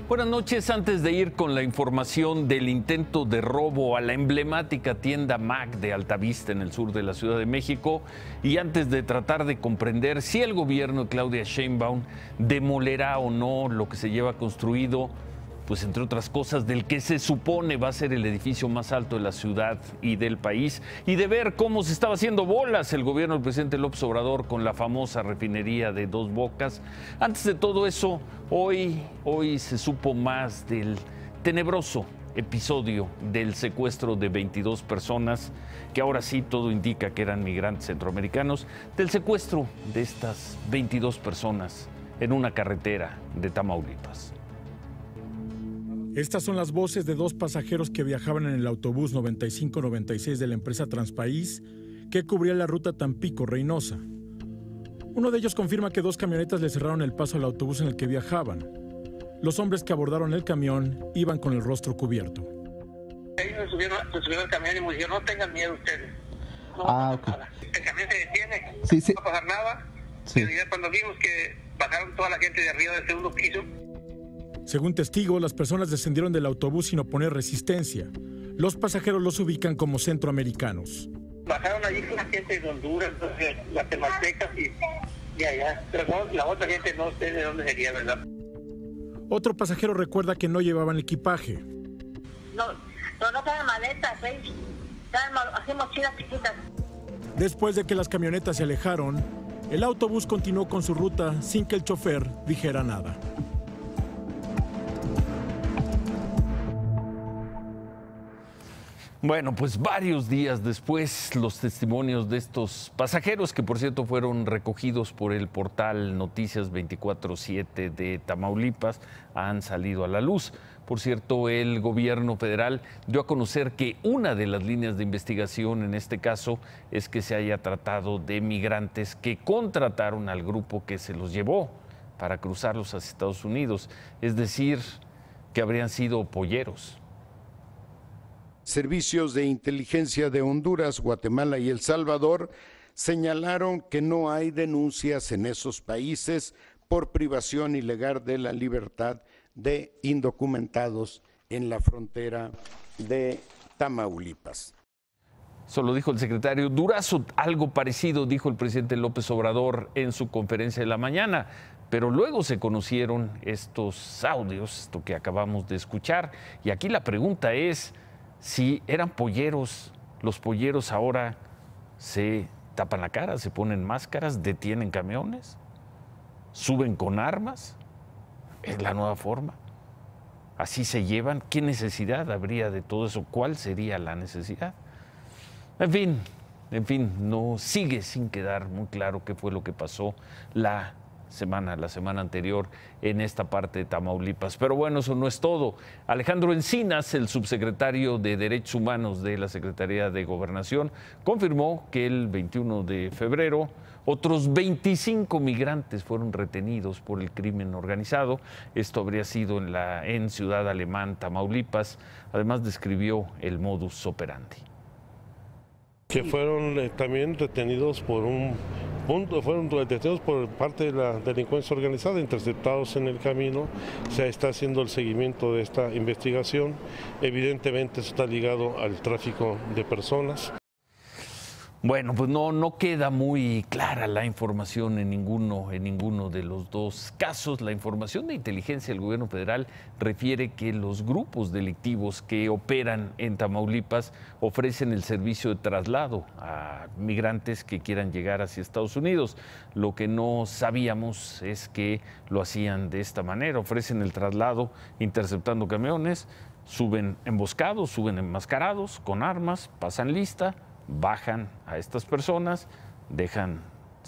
Buenas noches. Antes de ir con la información del intento de robo a la emblemática tienda MAC de Altavista en el sur de la Ciudad de México, y antes de tratar de comprender si el gobierno de Claudia Sheinbaum demolerá o no lo que se lleva construido, pues entre otras cosas, del que se supone va a ser el edificio más alto de la ciudad y del país, y de ver cómo se estaba haciendo bolas el gobierno del presidente López Obrador con la famosa refinería de Dos Bocas. Antes de todo eso, hoy se supo más del tenebroso episodio del secuestro de 22 personas, que ahora sí todo indica que eran migrantes centroamericanos, del secuestro de estas 22 personas en una carretera de Tamaulipas. Estas son las voces de dos pasajeros que viajaban en el autobús 9596 de la empresa Transpaís, que cubría la ruta Tampico-Reynosa. Uno de ellos confirma que dos camionetas le cerraron el paso al autobús en el que viajaban. Los hombres que abordaron el camión iban con el rostro cubierto. Ellos se subieron al camión y me dijeron: no tengan miedo ustedes. No va a pasar nada. El camión se detiene, no va a pasar nada. Sí. Pero ya cuando vimos que bajaron toda la gente de arriba del segundo piso. Según testigos, las personas descendieron del autobús sin oponer resistencia. Los pasajeros los ubican como centroamericanos. Bajaron allí con la gente de Honduras, las temaltecas y allá. Pero no, la otra gente no sé de dónde sería, ¿verdad? Otro pasajero recuerda que no llevaban equipaje. No traen maletas, traen mochilas chiquitas. Después de que las camionetas se alejaron, el autobús continuó con su ruta sin que el chofer dijera nada. Bueno, pues varios días después, los testimonios de estos pasajeros, que por cierto fueron recogidos por el portal Noticias 24/7 de Tamaulipas, han salido a la luz. Por cierto, el gobierno federal dio a conocer que una de las líneas de investigación en este caso es que se haya tratado de migrantes que contrataron al grupo que se los llevó para cruzarlos hacia Estados Unidos, es decir, que habrían sido polleros. Servicios de inteligencia de Honduras, Guatemala y El Salvador señalaron que no hay denuncias en esos países por privación ilegal de la libertad de indocumentados en la frontera de Tamaulipas. Eso lo dijo el secretario Durazo. Algo parecido dijo el presidente López Obrador en su conferencia de la mañana, pero luego se conocieron estos audios, esto que acabamos de escuchar, y aquí la pregunta es: si eran polleros, los polleros ahora se tapan la cara, se ponen máscaras, detienen camiones, suben con armas. ¿Es la nueva forma? ¿Así se llevan? ¿Qué necesidad habría de todo eso? ¿Cuál sería la necesidad? En fin, no sigue sin quedar muy claro qué fue lo que pasó la semana anterior en esta parte de Tamaulipas. Pero bueno, eso no es todo. Alejandro Encinas, el subsecretario de Derechos Humanos de la Secretaría de Gobernación, confirmó que el 21 de febrero otros 25 migrantes fueron retenidos por el crimen organizado. Esto habría sido en Ciudad Alemán, Tamaulipas. Además, describió el modus operandi. Que fueron también retenidos por fueron detenidos por parte de la delincuencia organizada, interceptados en el camino. Se está haciendo el seguimiento de esta investigación. Evidentemente eso está ligado al tráfico de personas. Bueno, pues no queda muy clara la información en ninguno de los dos casos. La información de inteligencia del gobierno federal refiere que los grupos delictivos que operan en Tamaulipas ofrecen el servicio de traslado a migrantes que quieran llegar hacia Estados Unidos. Lo que no sabíamos es que lo hacían de esta manera: ofrecen el traslado interceptando camiones, suben emboscados, suben enmascarados con armas, pasan lista, bajan a estas personas, dejan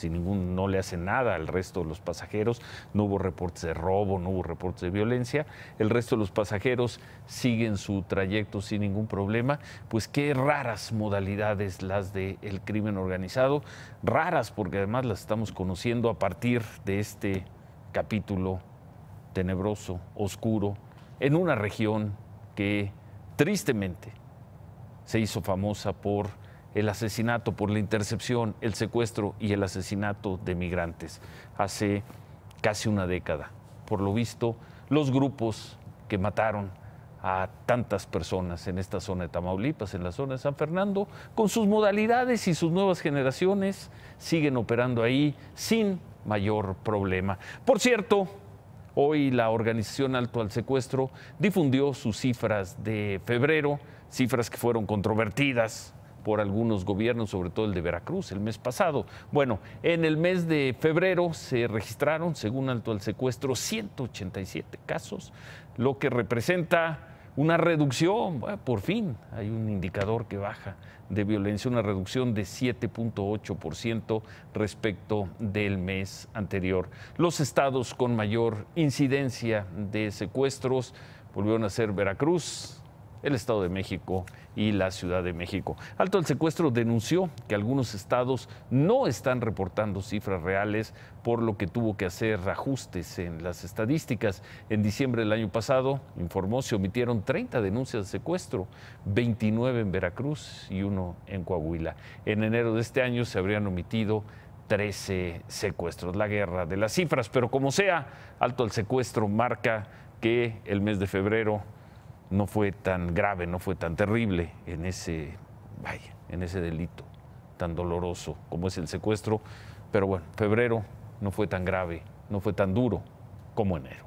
no le hacen nada al resto de los pasajeros. No hubo reportes de robo, no hubo reportes de violencia. El resto de los pasajeros siguen su trayecto sin ningún problema. Pues qué raras modalidades las del crimen organizado. Raras porque además las estamos conociendo a partir de este capítulo tenebroso, oscuro, en una región que tristemente se hizo famosa por el asesinato, por la intercepción, el secuestro y el asesinato de migrantes hace casi una década. Por lo visto, los grupos que mataron a tantas personas en esta zona de Tamaulipas, en la zona de San Fernando, con sus modalidades y sus nuevas generaciones siguen operando ahí sin mayor problema. Por cierto, hoy la organización Alto al Secuestro difundió sus cifras de febrero, cifras que fueron controvertidas por algunos gobiernos, sobre todo el de Veracruz, el mes pasado. Bueno, en el mes de febrero se registraron, según Alto al Secuestro, 187 casos, lo que representa una reducción, bueno, por fin hay un indicador que baja de violencia, una reducción de 7.8% respecto del mes anterior. Los estados con mayor incidencia de secuestros volvieron a ser Veracruz, el Estado de México y la Ciudad de México. Alto al Secuestro denunció que algunos estados no están reportando cifras reales, por lo que tuvo que hacer ajustes en las estadísticas. En diciembre del año pasado, informó, se omitieron 30 denuncias de secuestro, 29 en Veracruz y 1 en Coahuila. En enero de este año se habrían omitido 13 secuestros. La guerra de las cifras, pero como sea, Alto al Secuestro marca que el mes de febrero no fue tan grave, no fue tan terrible en ese delito tan doloroso como es el secuestro. Pero bueno, febrero no fue tan grave, no fue tan duro como enero.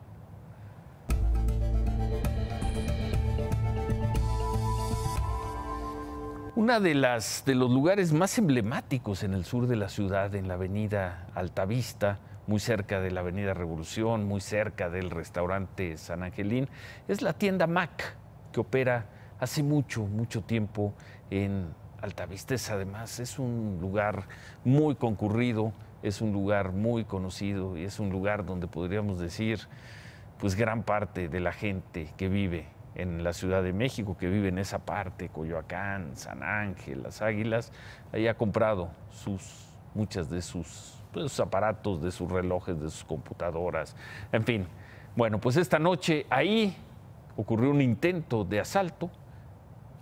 Una de los lugares más emblemáticos en el sur de la ciudad, en la avenida Altavista, muy cerca de la avenida Revolución, muy cerca del restaurante San Angelín, es la tienda Mac, que opera hace mucho tiempo en Altavista. Además, es un lugar muy concurrido, es un lugar muy conocido y es un lugar donde podríamos decir, pues gran parte de la gente que vive en la Ciudad de México, que vive en esa parte, Coyoacán, San Ángel, Las Águilas, ahí ha comprado muchas de sus aparatos, de sus relojes, de sus computadoras, en fin. Bueno, pues esta noche ahí ocurrió un intento de asalto,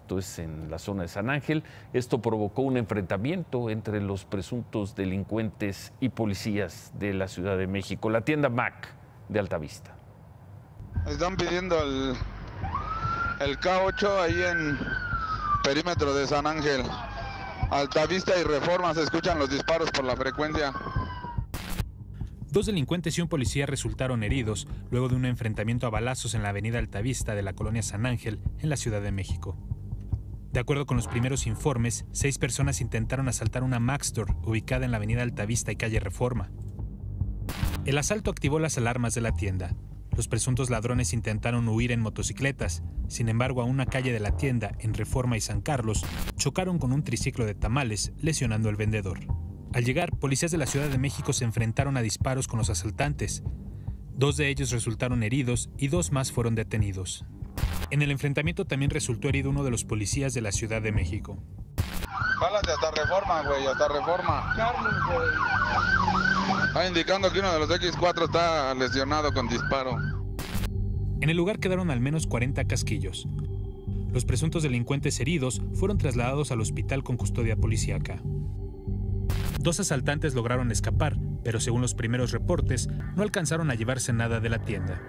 esto es en la zona de San Ángel. Esto provocó un enfrentamiento entre los presuntos delincuentes y policías de la Ciudad de México. La tienda Mac de Altavista. Están pidiendo el K8 ahí en perímetro de San Ángel. Altavista y Reforma, se escuchan los disparos por la frecuencia. 2 delincuentes y un policía resultaron heridos luego de un enfrentamiento a balazos en la avenida Altavista de la colonia San Ángel, en la Ciudad de México. De acuerdo con los primeros informes, 6 personas intentaron asaltar una Mac Store ubicada en la avenida Altavista y calle Reforma. El asalto activó las alarmas de la tienda. Los presuntos ladrones intentaron huir en motocicletas. Sin embargo, a una calle de la tienda, en Reforma y San Carlos, chocaron con un triciclo de tamales, lesionando al vendedor. Al llegar, policías de la Ciudad de México se enfrentaron a disparos con los asaltantes. 2 de ellos resultaron heridos y 2 más fueron detenidos. En el enfrentamiento también resultó herido uno de los policías de la Ciudad de México. Jálate hasta Reforma, güey, hasta Reforma. Carlos, güey. Está indicando que uno de los X4 está lesionado con disparo. En el lugar quedaron al menos 40 casquillos. Los presuntos delincuentes heridos fueron trasladados al hospital con custodia policíaca. 2 asaltantes lograron escapar, pero según los primeros reportes, no alcanzaron a llevarse nada de la tienda.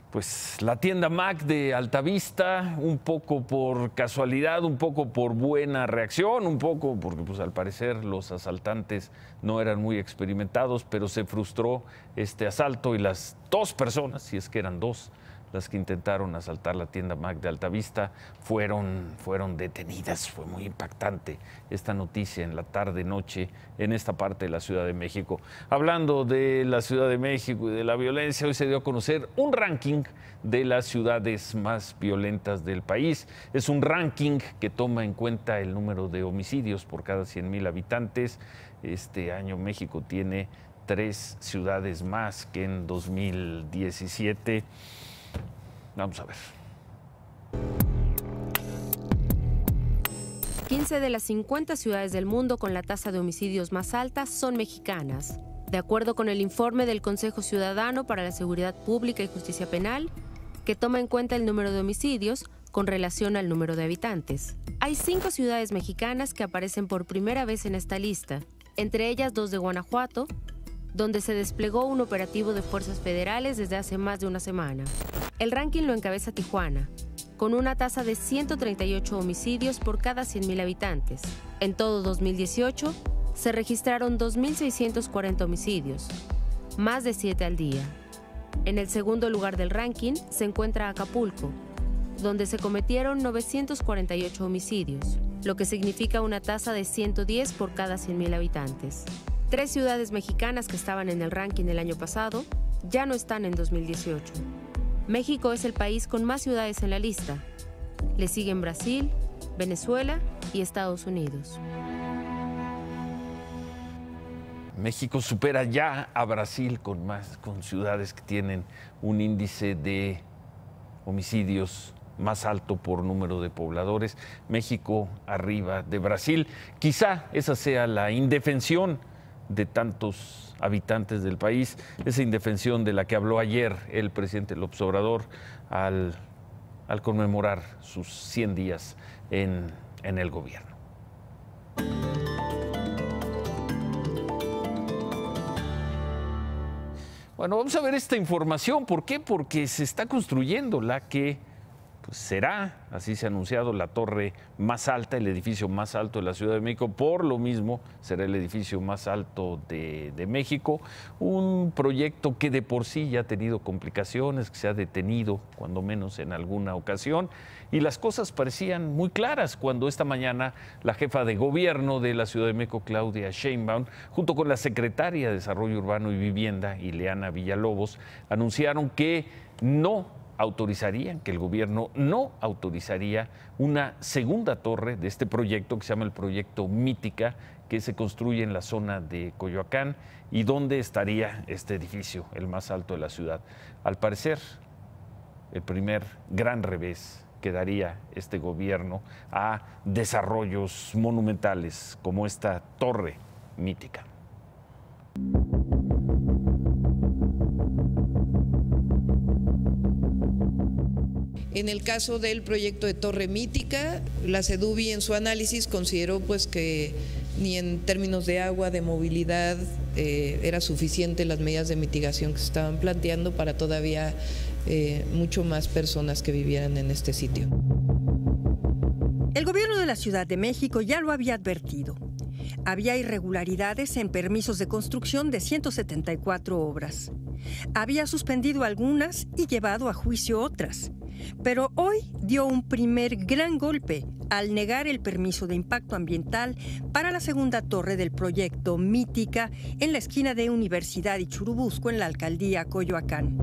Pues la tienda Mac de Altavista, un poco por casualidad, un poco por buena reacción, un poco porque pues al parecer los asaltantes no eran muy experimentados, pero se frustró este asalto y las 2 personas, si es que eran 2, las que intentaron asaltar la tienda Mac de Altavista fueron detenidas. Fue muy impactante esta noticia en la tarde-noche en esta parte de la Ciudad de México. Hablando de la Ciudad de México y de la violencia, hoy se dio a conocer un ranking de las ciudades más violentas del país. Es un ranking que toma en cuenta el número de homicidios por cada 100,000 habitantes. Este año México tiene 3 ciudades más que en 2017. Vamos a ver. 15 de las 50 ciudades del mundo con la tasa de homicidios más alta son mexicanas. De acuerdo con el informe del Consejo Ciudadano para la Seguridad Pública y Justicia Penal, que toma en cuenta el número de homicidios con relación al número de habitantes. Hay 5 ciudades mexicanas que aparecen por primera vez en esta lista, entre ellas 2 de Guanajuato, donde se desplegó un operativo de fuerzas federales desde hace más de una semana. El ranking lo encabeza Tijuana, con una tasa de 138 homicidios por cada 100.000 habitantes. En todo 2018, se registraron 2.640 homicidios, más de 7 al día. En el segundo lugar del ranking se encuentra Acapulco, donde se cometieron 948 homicidios, lo que significa una tasa de 110 por cada 100.000 habitantes. 3 ciudades mexicanas que estaban en el ranking el año pasado ya no están en 2018. México es el país con más ciudades en la lista. Le siguen Brasil, Venezuela y Estados Unidos. México supera ya a Brasil con ciudades que tienen un índice de homicidios más alto por número de pobladores. México arriba de Brasil. Quizá esa sea la indefensión de tantos habitantes del país, esa indefensión de la que habló ayer el presidente López Obrador al conmemorar sus 100 días en el gobierno. Bueno, vamos a ver esta información. ¿Por qué? Porque se está construyendo la que será, así se ha anunciado, la torre más alta, el edificio más alto de la Ciudad de México. Por lo mismo, será el edificio más alto de México. Un proyecto que de por sí ya ha tenido complicaciones, que se ha detenido, cuando menos en alguna ocasión. Y las cosas parecían muy claras cuando esta mañana la jefa de gobierno de la Ciudad de México, Claudia Sheinbaum, junto con la secretaria de Desarrollo Urbano y Vivienda, Ileana Villalobos, anunciaron que que el gobierno no autorizaría una segunda torre de este proyecto que se llama el proyecto Mítica, que se construye en la zona de Coyoacán y donde estaría este edificio, el más alto de la ciudad. Al parecer, el primer gran revés que daría este gobierno a desarrollos monumentales como esta torre mítica. En el caso del proyecto de Torre Mítica, la CEDUBI en su análisis consideró que ni en términos de agua, de movilidad, era suficiente las medidas de mitigación que se estaban planteando para todavía mucho más personas que vivieran en este sitio. El gobierno de la Ciudad de México ya lo había advertido. Había irregularidades en permisos de construcción de 174 obras. Había suspendido algunas y llevado a juicio otras. Pero hoy dio un primer gran golpe al negar el permiso de impacto ambiental para la segunda torre del proyecto Mítica en la esquina de Universidad y Churubusco en la alcaldía Coyoacán.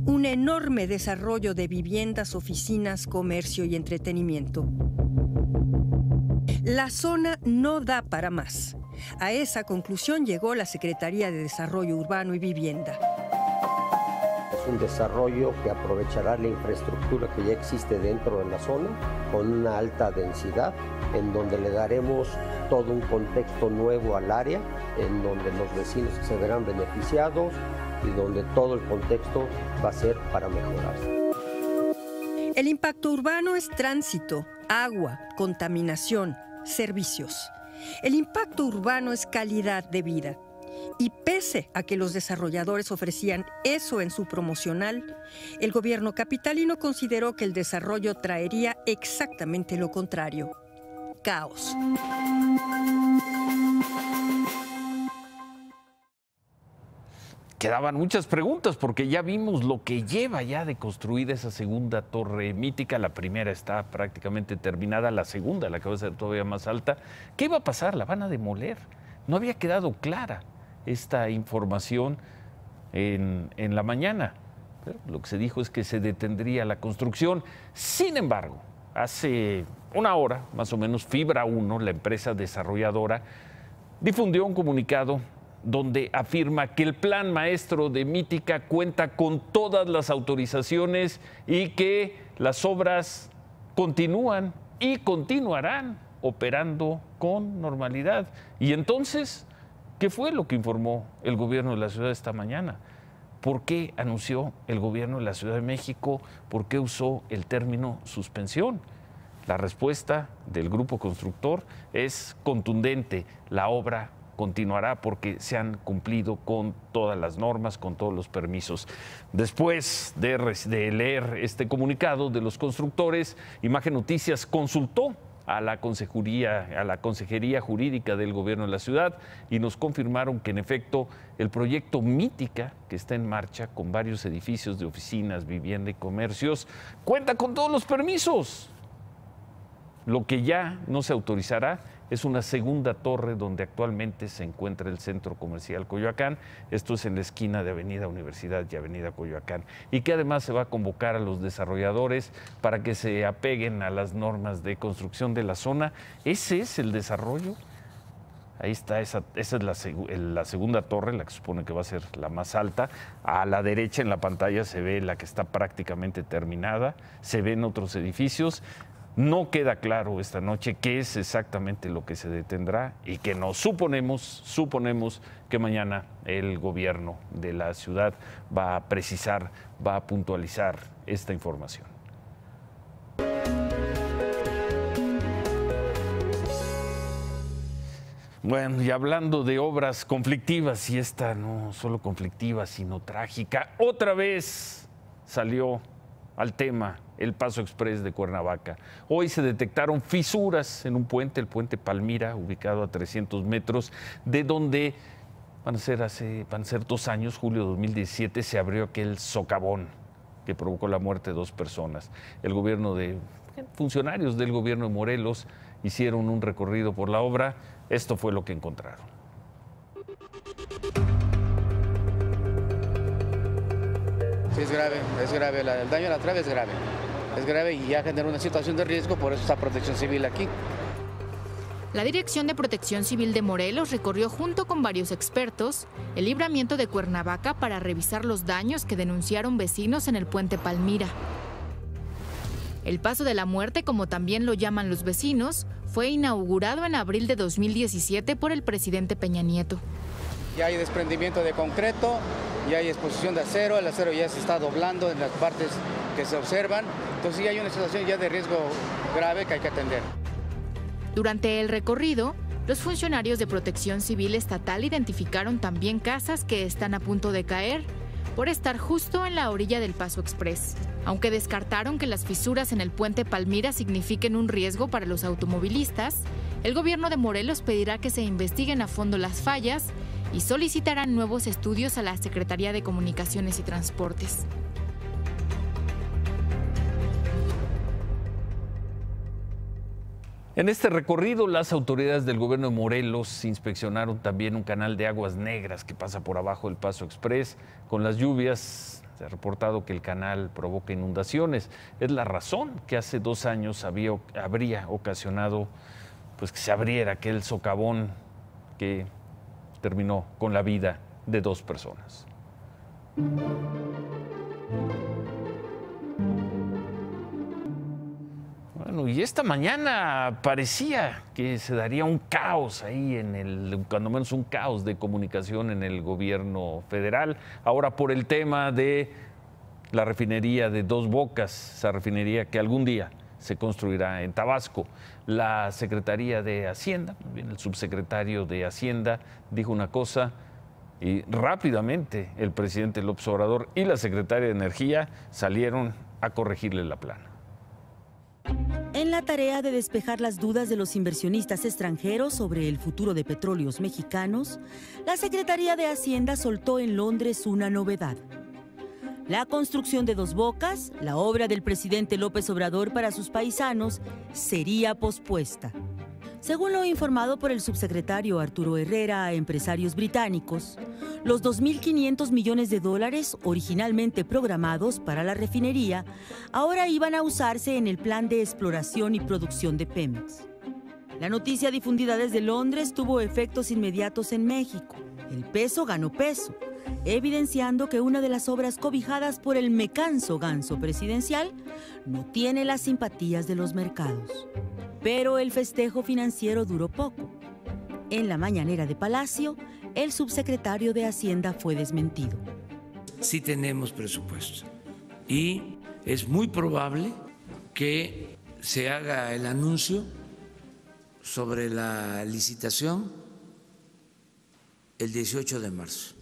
Un enorme desarrollo de viviendas, oficinas, comercio y entretenimiento. La zona no da para más. A esa conclusión llegó la Secretaría de Desarrollo Urbano y Vivienda. Es un desarrollo que aprovechará la infraestructura que ya existe dentro de la zona con una alta densidad, en donde le daremos todo un contexto nuevo al área, en donde los vecinos se verán beneficiados y donde todo el contexto va a ser para mejorarse. El impacto urbano es tránsito, agua, contaminación, servicios. El impacto urbano es calidad de vida. Y pese a que los desarrolladores ofrecían eso en su promocional, el gobierno capitalino consideró que el desarrollo traería exactamente lo contrario: caos. Quedaban muchas preguntas porque ya vimos lo que lleva ya de construir esa segunda torre mítica. La primera está prácticamente terminada, la segunda, la que va a ser todavía más alta. ¿Qué va a pasar? ¿La van a demoler? No había quedado clara esta información en la mañana. Pero lo que se dijo es que se detendría la construcción. Sin embargo, hace una hora, más o menos, Fibra 1, la empresa desarrolladora, difundió un comunicado donde afirma que el plan maestro de Mítica cuenta con todas las autorizaciones y que las obras continúan y continuarán operando con normalidad. Y entonces, ¿qué fue lo que informó el gobierno de la ciudad esta mañana? ¿Por qué anunció el gobierno de la Ciudad de México? ¿Por qué usó el término suspensión? La respuesta del grupo constructor es contundente. La obra continuará porque se han cumplido con todas las normas, con todos los permisos. Después de leer este comunicado de los constructores, Imagen Noticias consultó a la Consejería Jurídica del Gobierno de la ciudad y nos confirmaron que en efecto el proyecto Mítica, que está en marcha con varios edificios de oficinas, vivienda y comercios, cuenta con todos los permisos. Lo que ya no se autorizará es una segunda torre donde actualmente se encuentra el Centro Comercial Coyoacán. Esto es en la esquina de Avenida Universidad y Avenida Coyoacán. Y que además se va a convocar a los desarrolladores para que se apeguen a las normas de construcción de la zona. Ese es el desarrollo. Ahí está, esa es la segunda torre, la que supone que va a ser la más alta. A la derecha en la pantalla se ve la que está prácticamente terminada. Se ven otros edificios. No queda claro esta noche qué es exactamente lo que se detendrá y que nos suponemos que mañana el gobierno de la ciudad va a precisar, va a puntualizar esta información. Bueno, y hablando de obras conflictivas, y esta no solo conflictiva, sino trágica, otra vez salió al tema el Paso Exprés de Cuernavaca. Hoy se detectaron fisuras en un puente, el puente Palmira, ubicado a 300 metros, de donde van a ser 2 años, julio de 2017, se abrió aquel socavón que provocó la muerte de 2 personas. Funcionarios del gobierno de Morelos hicieron un recorrido por la obra. Esto fue lo que encontraron. Sí, es grave, el daño a la trave es grave y ya genera una situación de riesgo, por eso está Protección Civil aquí. La Dirección de Protección Civil de Morelos recorrió junto con varios expertos el libramiento de Cuernavaca para revisar los daños que denunciaron vecinos en el puente Palmira. El Paso de la Muerte, como también lo llaman los vecinos, fue inaugurado en abril de 2017 por el presidente Peña Nieto. Ya hay desprendimiento de concreto, ya hay exposición de acero, el acero ya se está doblando en las partes que se observan, entonces ya hay una situación ya de riesgo grave que hay que atender. Durante el recorrido, los funcionarios de Protección Civil Estatal identificaron también casas que están a punto de caer por estar justo en la orilla del Paso Exprés. Aunque descartaron que las fisuras en el puente Palmira signifiquen un riesgo para los automovilistas, el gobierno de Morelos pedirá que se investiguen a fondo las fallas y solicitarán nuevos estudios a la Secretaría de Comunicaciones y Transportes. En este recorrido, las autoridades del gobierno de Morelos inspeccionaron también un canal de aguas negras que pasa por abajo del Paso Exprés. Con las lluvias se ha reportado que el canal provoca inundaciones. Es la razón que hace 2 años habría ocasionado pues, que se abriera aquel socavón que terminó con la vida de 2 personas. Bueno, y esta mañana parecía que se daría un caos ahí cuando menos un caos de comunicación en el gobierno federal. Ahora por el tema de la refinería de Dos Bocas, esa refinería que algún día se construirá en Tabasco. La Secretaría de Hacienda, el subsecretario de Hacienda dijo una cosa y rápidamente el presidente López Obrador y la secretaria de Energía salieron a corregirle la plana. En la tarea de despejar las dudas de los inversionistas extranjeros sobre el futuro de Petróleos Mexicanos, la Secretaría de Hacienda soltó en Londres una novedad. La construcción de Dos Bocas, la obra del presidente López Obrador para sus paisanos, sería pospuesta. Según lo informado por el subsecretario Arturo Herrera a empresarios británicos, los $2.500 millones originalmente programados para la refinería ahora iban a usarse en el plan de exploración y producción de Pemex. La noticia difundida desde Londres tuvo efectos inmediatos en México. El peso ganó peso, evidenciando que una de las obras cobijadas por el mecanso ganso presidencial no tiene las simpatías de los mercados. Pero el festejo financiero duró poco. En la mañanera de Palacio, el subsecretario de Hacienda fue desmentido. Sí tenemos presupuesto y es muy probable que se haga el anuncio sobre la licitación el 18 de marzo.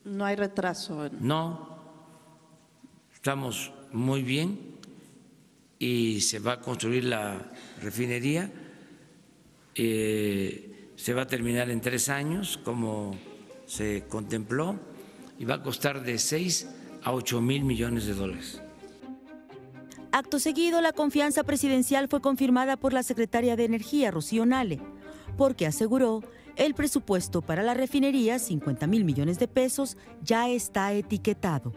No hay retraso. No, estamos muy bien y se va a construir la refinería. Se va a terminar en 3 años, como se contempló, y va a costar de 6 a 8 mil millones de dólares. Acto seguido, la confianza presidencial fue confirmada por la secretaria de Energía, Rocío Nale, porque aseguró el presupuesto para la refinería, 50,000 millones de pesos, ya está etiquetado.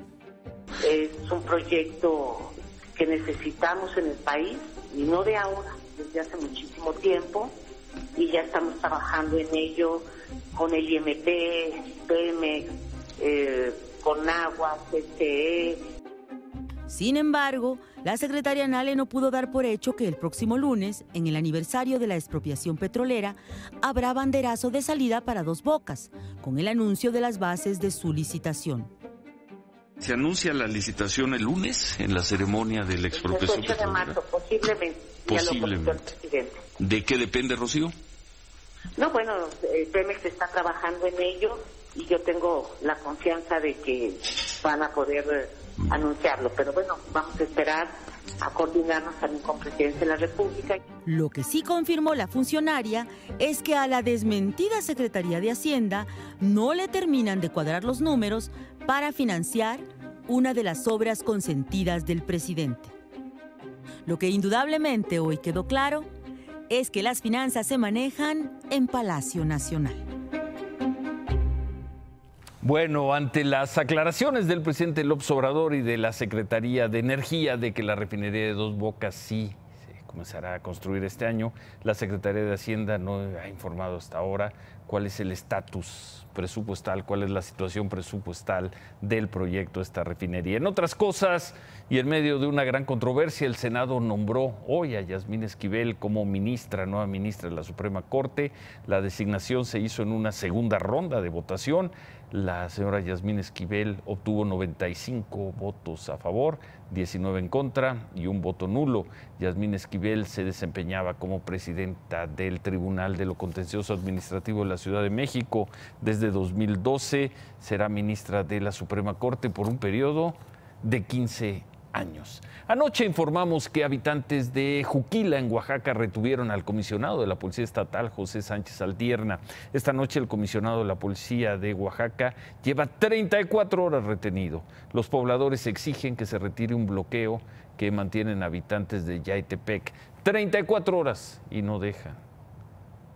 Es un proyecto que necesitamos en el país, y no de ahora, desde hace muchísimo tiempo, y ya estamos trabajando en ello con el IMT, Pemex, con Agua, CCE. Sin embargo, la secretaria Nale no pudo dar por hecho que el próximo lunes, en el aniversario de la expropiación petrolera, habrá banderazo de salida para Dos Bocas, con el anuncio de las bases de su licitación. ¿Se anuncia la licitación el lunes en la ceremonia de la expropiación petrolera? El 8 de marzo, posiblemente. Posiblemente. El presidente. ¿De qué depende, Rocío? No, bueno, Pemex está trabajando en ello y yo tengo la confianza de que van a poder anunciarlo, pero bueno, vamos a esperar a coordinarnos también con Presidencia de la República. Lo que sí confirmó la funcionaria es que a la desmentida Secretaría de Hacienda no le terminan de cuadrar los números para financiar una de las obras consentidas del presidente. Lo que indudablemente hoy quedó claro es que las finanzas se manejan en Palacio Nacional. Bueno, ante las aclaraciones del presidente López Obrador y de la Secretaría de Energía de que la refinería de Dos Bocas sí se comenzará a construir este año, la Secretaría de Hacienda no ha informado hasta ahora cuál es el estatus presupuestal, cuál es la situación presupuestal del proyecto de esta refinería. En otras cosas, y en medio de una gran controversia, el Senado nombró hoy a Yasmín Esquivel como nueva ministra de la Suprema Corte. La designación se hizo en una segunda ronda de votación. La señora Yasmín Esquivel obtuvo 95 votos a favor, 19 en contra y un voto nulo. Yasmín Esquivel se desempeñaba como presidenta del Tribunal de lo Contencioso Administrativo de la Ciudad de México. Desde 2012 será ministra de la Suprema Corte por un periodo de 15 años. Anoche informamos que habitantes de Juquila, en Oaxaca, retuvieron al comisionado de la Policía Estatal, José Sánchez Aldierna. Esta noche el comisionado de la Policía de Oaxaca lleva 34 horas retenido. Los pobladores exigen que se retire un bloqueo que mantienen habitantes de Yaitepec. 34 horas y no dejan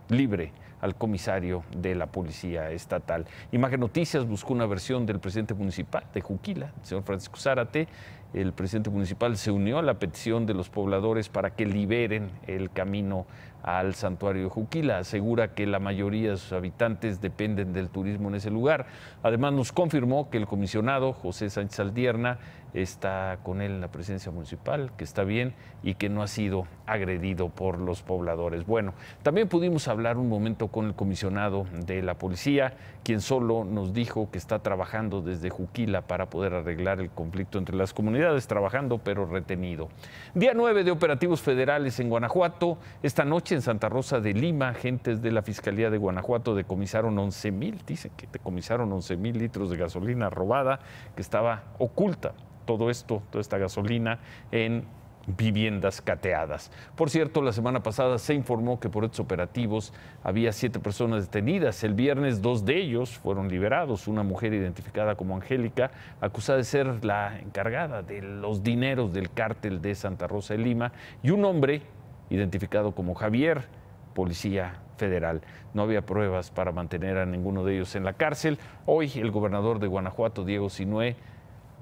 libre al comisario de la Policía Estatal. Imagen Noticias buscó una versión del presidente municipal de Juquila, el señor Francisco Zárate. El presidente municipal se unió a la petición de los pobladores para que liberen el camino al santuario de Juquila. Asegura que la mayoría de sus habitantes dependen del turismo en ese lugar. Además nos confirmó que el comisionado José Sánchez Aldierna está con él en la presidencia municipal, que está bien y que no ha sido agredido por los pobladores. Bueno, también pudimos hablar un momento con el comisionado de la policía, quien solo nos dijo que está trabajando desde Juquila para poder arreglar el conflicto entre las comunidades, trabajando pero retenido. Día 9 de operativos federales en Guanajuato. Esta noche en Santa Rosa de Lima, agentes de la Fiscalía de Guanajuato decomisaron 11,000, dicen que decomisaron 11,000 litros de gasolina robada que estaba oculta. Todo esto, toda esta gasolina en viviendas cateadas. Por cierto, la semana pasada se informó que por estos operativos había 7 personas detenidas. El viernes 2 de ellos fueron liberados. Una mujer identificada como Angélica, acusada de ser la encargada de los dineros del cártel de Santa Rosa de Lima, y un hombre identificado como Javier, policía federal. No había pruebas para mantener a ninguno de ellos en la cárcel. Hoy el gobernador de Guanajuato, Diego Sinue,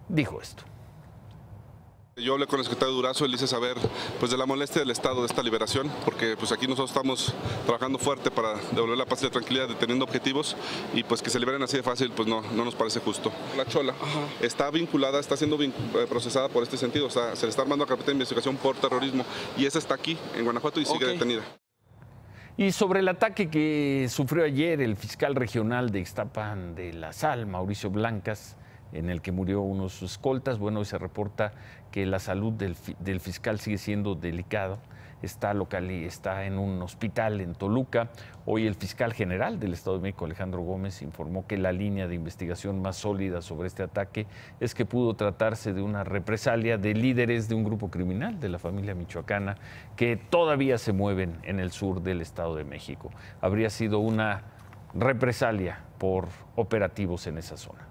dijo esto. Yo hablé con el secretario Durazo, él dice saber pues de la molestia del Estado de esta liberación, porque pues aquí nosotros estamos trabajando fuerte para devolver la paz y la tranquilidad, deteniendo objetivos, y pues que se liberen así de fácil pues no nos parece justo. La Chola está vinculada, está siendo procesada por este sentido, o sea, se le está armando a carpeta de investigación por terrorismo, y esa está aquí en Guanajuato y sigue detenida. Y sobre el ataque que sufrió ayer el fiscal regional de Ixtapan de la Sal, Mauricio Blancas, en el que murió uno de sus escoltas, bueno, hoy se reporta que la salud del fiscal sigue siendo delicado. está en un hospital en Toluca. Hoy el fiscal general del Estado de México, Alejandro Gómez, informó que la línea de investigación más sólida sobre este ataque es que pudo tratarse de una represalia de líderes de un grupo criminal de la familia michoacana que todavía se mueven en el sur del Estado de México. Habría sido una represalia por operativos en esa zona.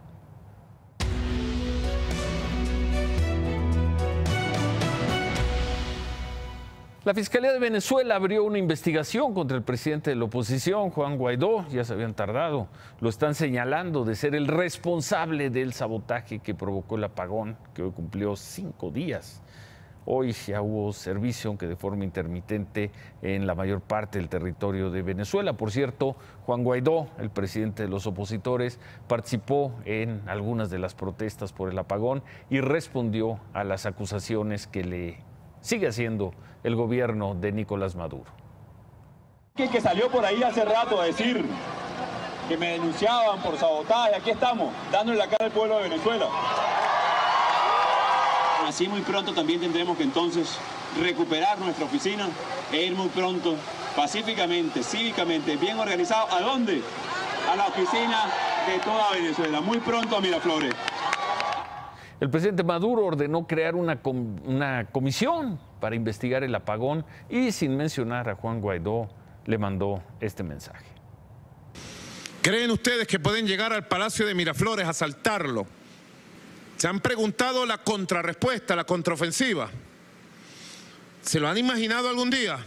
La Fiscalía de Venezuela abrió una investigación contra el presidente de la oposición, Juan Guaidó. Ya se habían tardado. Lo están señalando de ser el responsable del sabotaje que provocó el apagón, que hoy cumplió 5 días. Hoy ya hubo servicio, aunque de forma intermitente, en la mayor parte del territorio de Venezuela. Por cierto, Juan Guaidó, el presidente de los opositores, participó en algunas de las protestas por el apagón y respondió a las acusaciones que le sigue haciendo el gobierno de Nicolás Maduro. Que salió por ahí hace rato a decir que me denunciaban por sabotaje, aquí estamos, dándole la cara al pueblo de Venezuela. Así muy pronto también tendremos que entonces recuperar nuestra oficina e ir muy pronto, pacíficamente, cívicamente, bien organizado. ¿A dónde? A la oficina de toda Venezuela, muy pronto a Miraflores. El presidente Maduro ordenó crear una comisión para investigar el apagón y, sin mencionar a Juan Guaidó, le mandó este mensaje. ¿Creen ustedes que pueden llegar al Palacio de Miraflores a asaltarlo? ¿Se han preguntado la contrarrespuesta, la contraofensiva? ¿Se lo han imaginado algún día?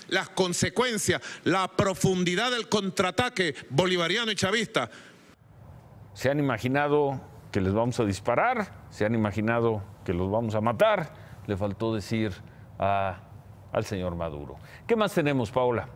Las consecuencias, la profundidad del contraataque bolivariano y chavista. ¿Se han imaginado que les vamos a disparar? ¿Se han imaginado que los vamos a matar? Le faltó decir al señor Maduro. ¿Qué más tenemos, Paola?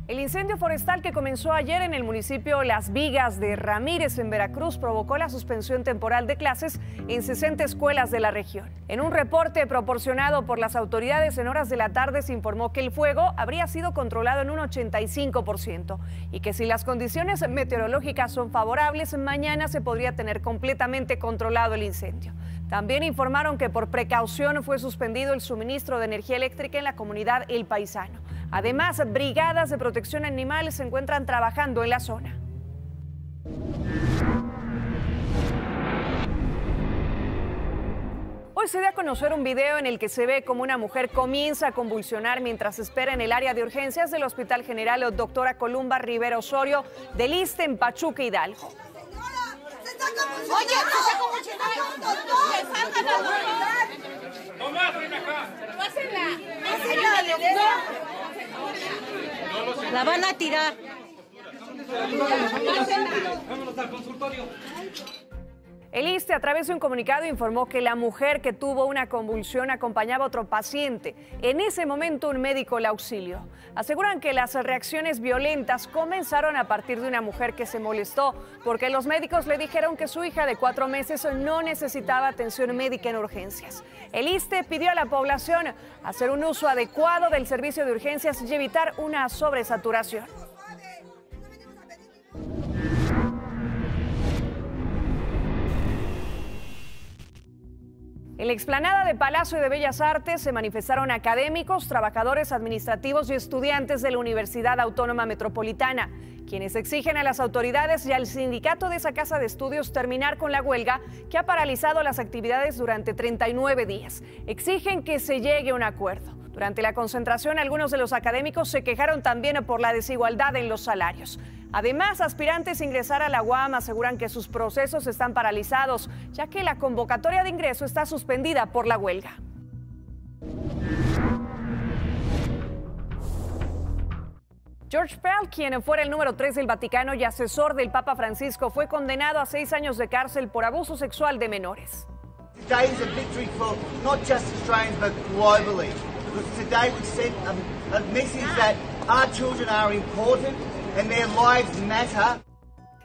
El incendio forestal que comenzó ayer en el municipio Las Vigas de Ramírez, en Veracruz, provocó la suspensión temporal de clases en 60 escuelas de la región. En un reporte proporcionado por las autoridades en horas de la tarde se informó que el fuego habría sido controlado en un 85% y que si las condiciones meteorológicas son favorables, mañana se podría tener completamente controlado el incendio. También informaron que por precaución fue suspendido el suministro de energía eléctrica en la comunidad El Paisano. Además, brigadas de protección animal se encuentran trabajando en la zona. Hoy se dio a conocer un video en el que se ve como una mujer comienza a convulsionar mientras espera en el área de urgencias del Hospital General Doctora Columba Rivera Osorio del ISSSTE en Pachuca, Hidalgo. Oye, se convulsionó, la van a tirar. Vámonos al consultorio. El ISSSTE, a través de un comunicado, informó que la mujer que tuvo una convulsión acompañaba a otro paciente. En ese momento, un médico la auxilió. Aseguran que las reacciones violentas comenzaron a partir de una mujer que se molestó porque los médicos le dijeron que su hija de 4 meses no necesitaba atención médica en urgencias. El ISSSTE pidió a la población hacer un uso adecuado del servicio de urgencias y evitar una sobresaturación. En la explanada de Palacio de Bellas Artes se manifestaron académicos, trabajadores administrativos y estudiantes de la Universidad Autónoma Metropolitana, quienes exigen a las autoridades y al sindicato de esa casa de estudios terminar con la huelga que ha paralizado las actividades durante 39 días. Exigen que se llegue a un acuerdo. Durante la concentración, algunos de los académicos se quejaron también por la desigualdad en los salarios. Además, aspirantes a ingresar a la UAM aseguran que sus procesos están paralizados, ya que la convocatoria de ingreso está suspendida por la huelga. George Pell, quien fuera el número 3 del Vaticano y asesor del Papa Francisco, fue condenado a 6 años de cárcel por abuso sexual de menores. Today is a victory for not just Australians but globally. Because today we sent a message that our children are important and their lives matter.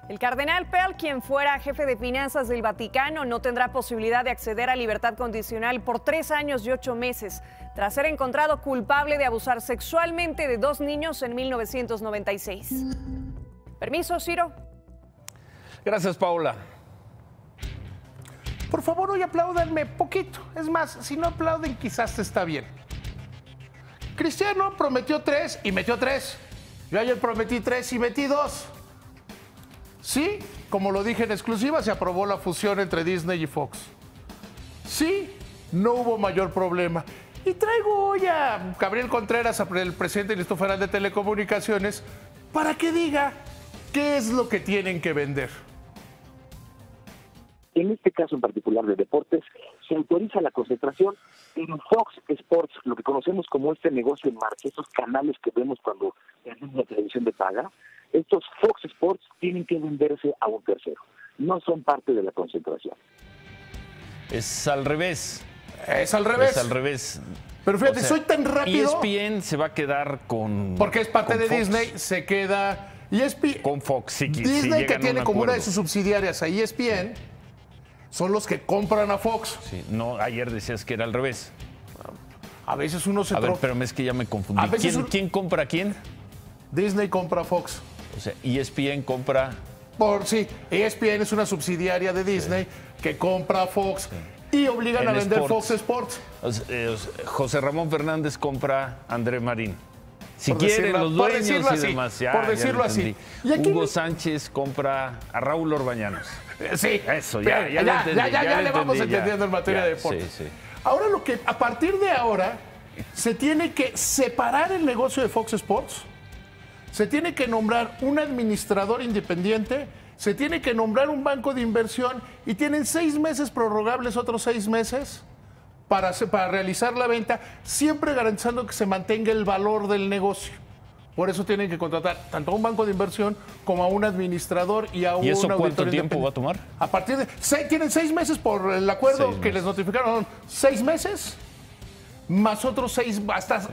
El cardenal Pell, quien fuera jefe de finanzas del Vaticano, no tendrá posibilidad de acceder a libertad condicional por 3 años y 8 meses, tras ser encontrado culpable de abusar sexualmente de 2 niños en 1996. Permiso, Ciro. Gracias, Paula. Por favor, hoy apláudanme poquito. Es más, si no aplauden, quizás está bien. Cristiano prometió 3 y metió 3. Yo ayer prometí 3 y metí 2. Sí, como lo dije en exclusiva, se aprobó la fusión entre Disney y Fox. Sí, no hubo mayor problema. Y traigo hoy a Gabriel Contreras, el presidente del Instituto Federal de Telecomunicaciones, para que diga qué es lo que tienen que vender. En este caso en particular de deportes, se autoriza la concentración en Fox Sports, lo que conocemos como este negocio en marcha, estos canales que vemos cuando tenemos la televisión de paga. Estos Fox Sports tienen que venderse a un tercero. No son parte de la concentración. Es al revés. Es al revés. Es al revés. Pero fíjate, soy tan rápido. ESPN se va a quedar con. Porque es parte de Fox. Disney, se queda. ESPN, con Fox, sí. Disney, que tiene como una de sus subsidiarias a ESPN, son los que compran a Fox. Sí, no, ayer decías que era al revés. A veces uno se A ver, pero es que ya me confundí. ¿Quién compra a quién? Disney compra a Fox. O sea, ESPN compra. Sí, ESPN es una subsidiaria de Disney que compra a Fox y obligan a vender Fox Sports. José Ramón Fernández compra a André Marín. Si Por quieren decirlo- los por dueños decirlo y así, demás. por decirlo así. ¿Y aquí Hugo Sánchez compra a Raúl Orbañanos. Sí, Eso, ya le entendí, vamos ya. entendiendo en materia Ya, de deportes. sí. Ahora a partir de ahora, se tiene que separar el negocio de Fox Sports, se tiene que nombrar un administrador independiente, se tiene que nombrar un banco de inversión y tienen 6 meses prorrogables, otros 6 meses para realizar la venta, siempre garantizando que se mantenga el valor del negocio. Por eso tienen que contratar tanto a un banco de inversión como a un administrador y a un ¿Y eso auditor cuánto tiempo independiente. va a tomar? A partir de... tienen 6 meses por el acuerdo 6 que meses. les notificaron. 6 meses más otros 6,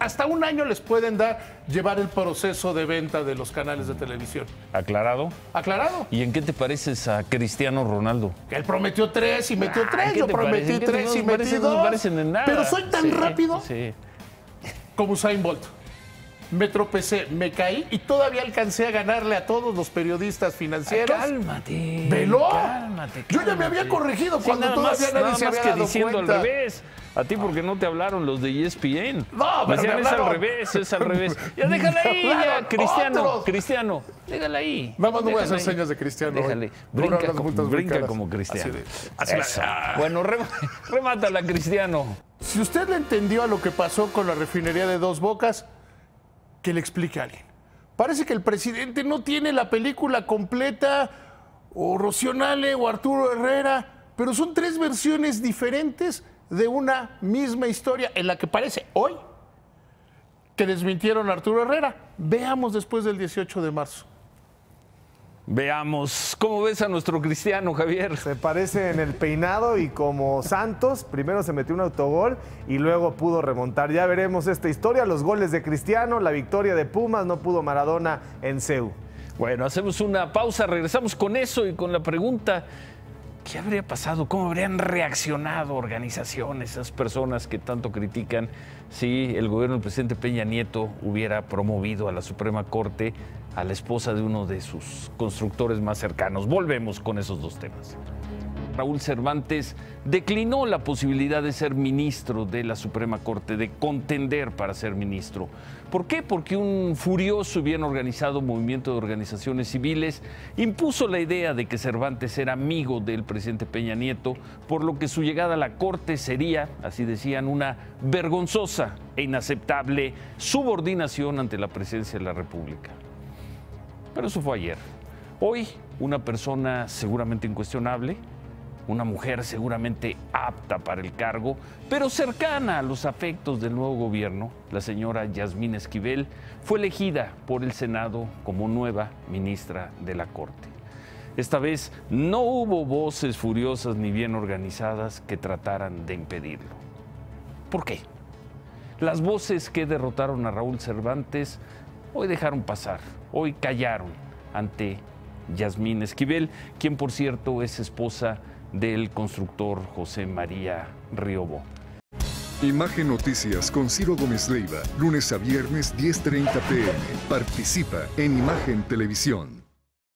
hasta un año les pueden llevar el proceso de venta de los canales de televisión. ¿Aclarado? ¿Aclarado? ¿Y en qué te pareces a Cristiano Ronaldo? Que él prometió 3 y metió 3, ¿qué yo te prometí parece? 3 y No metí parecen- 2. no parecen en nada. Pero soy tan rápido Sí. como Usain Bolt. Me tropecé, me caí y todavía alcancé a ganarle a todos los periodistas financieros. Cálmate. ¡Veló! Cálmate. Yo ya me había corregido cuando nada todavía más, nadie nada se más había que dado diciendo cuenta. al revés. A ti porque no te hablaron los de ESPN. No, pero decían, me es al hablaron. revés, es al revés. Ya déjala ahí, Me hablaron ya, Cristiano, otros. Cristiano, déjala ahí. Nada más no voy a hacer Déjala ahí. señas de Cristiano. Déjale, hoy. brinca, Unas multas brinca brincadas. como Cristiano. Así de- Eso. Bueno, remátala, Cristiano. Si usted le entendió a lo que pasó con la refinería de Dos Bocas, que le explique a alguien. Parece que el presidente no tiene la película completa, o Rocío Nale o Arturo Herrera, pero son 3 versiones diferentes de una misma historia en la que parece hoy que desmintieron a Arturo Herrera. Veamos después del 18 de marzo. Veamos, ¿cómo ves a nuestro Cristiano, Javier? Se parece en el peinado y como Santos, primero se metió un autogol y luego pudo remontar. Ya veremos esta historia, los goles de Cristiano, la victoria de Pumas, no pudo Maradona en CEU. Bueno, hacemos una pausa, regresamos con eso y con la pregunta, ¿qué habría pasado? ¿Cómo habrían reaccionado organizaciones, esas personas que tanto critican si el gobierno del presidente Peña Nieto hubiera promovido a la Suprema Corte a la esposa de uno de sus constructores más cercanos? Volvemos con esos dos temas. Raúl Cervantes declinó la posibilidad de ser ministro de la Suprema Corte, de contender para ser ministro. ¿Por qué? Porque un furioso y bien organizado movimiento de organizaciones civiles impuso la idea de que Cervantes era amigo del presidente Peña Nieto, por lo que su llegada a la Corte sería, así decían, una vergonzosa e inaceptable subordinación ante la presidencia de la República. Pero eso fue ayer. Hoy, una persona seguramente incuestionable, una mujer seguramente apta para el cargo, pero cercana a los afectos del nuevo gobierno, la señora Yasmín Esquivel, fue elegida por el Senado como nueva ministra de la Corte. Esta vez no hubo voces furiosas ni bien organizadas que trataran de impedirlo. ¿Por qué? Las voces que derrotaron a Raúl Cervantes hoy dejaron pasar, hoy callaron ante Yasmín Esquivel, quien por cierto es esposa del constructor José María Riobó. Imagen Noticias con Ciro Gómez Leiva, lunes a viernes 10:30 p.m. Participa en Imagen Televisión.